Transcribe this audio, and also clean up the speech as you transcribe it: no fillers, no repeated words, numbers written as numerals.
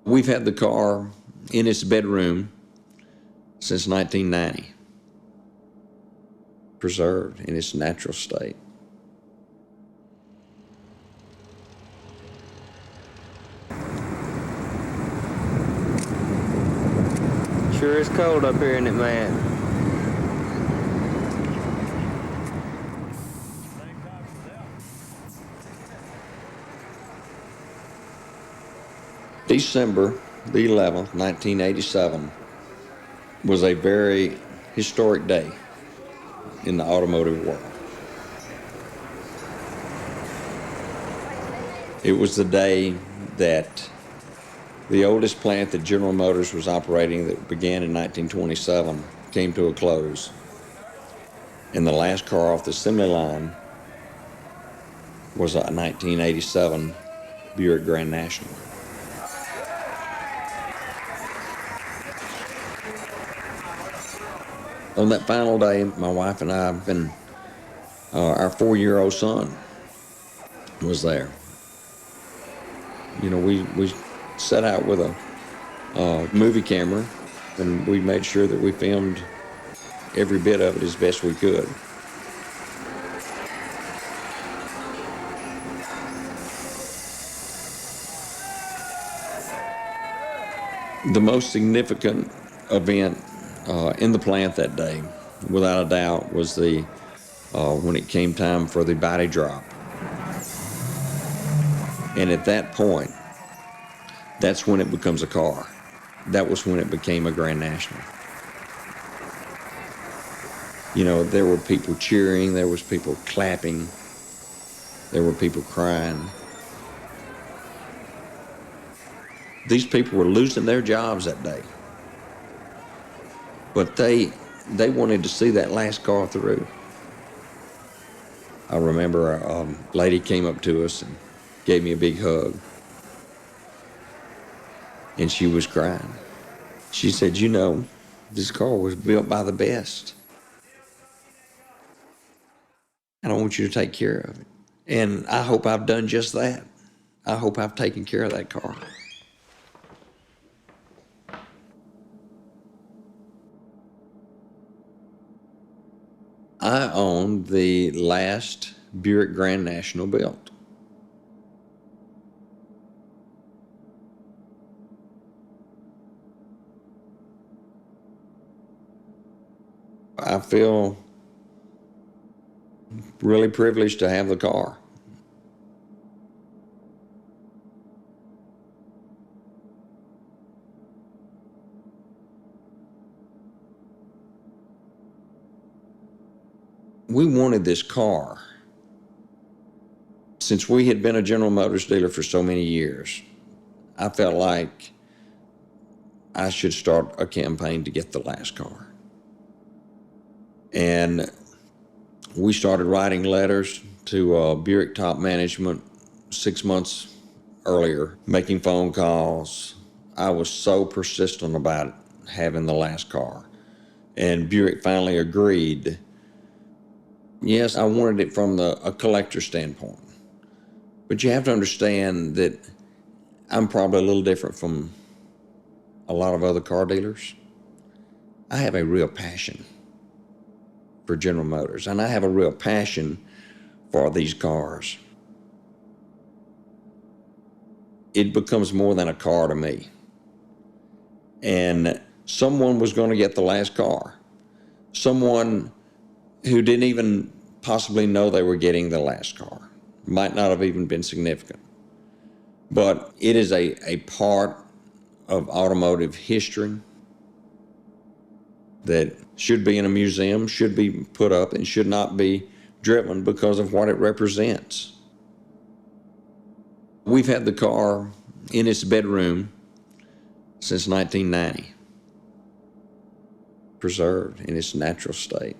We've had the car in its bedroom since 1990, preserved in its natural state. Sure is cold up here, isn't it, man? December the 11th, 1987 was a very historic day in the automotive world. It was the day that the oldest plant that General Motors was operating, that began in 1927, came to a close. And the last car off the assembly line was a 1987 Buick Grand National. On that final day, my wife and I, our 4-year-old son was there. You know, we set out with a movie camera, and we made sure that we filmed every bit of it as best we could. The most significant event in the plant that day, without a doubt, was when it came time for the body drop. And at that point, that's when it becomes a car. That was when it became a Grand National. You know, there were people cheering, there was people clapping, there were people crying. These people were losing their jobs that day. But they wanted to see that last car through. I remember a lady came up to us and gave me a big hug. And she was crying. She said, "You know, this car was built by the best. And I want you to take care of it." And I hope I've done just that. I hope I've taken care of that car. I owned the last Buick Grand National built. I feel really privileged to have the car. We wanted this car. Since we had been a General Motors dealer for so many years, I felt like I should start a campaign to get the last car. And we started writing letters to Buick top management 6 months earlier, making phone calls. I was so persistent about having the last car. And Buick finally agreed. Yes, I wanted it from a collector standpoint. But you have to understand that I'm probably a little different from a lot of other car dealers. I have a real passion for General Motors, and I have a real passion for these cars. It becomes more than a car to me. And someone was going to get the last car. Someone who didn't even possibly know they were getting the last car. Might not have even been significant. But it is a part of automotive history that should be in a museum, should be put up, and should not be driven because of what it represents. We've had the car in its bedroom since 1990, preserved in its natural state.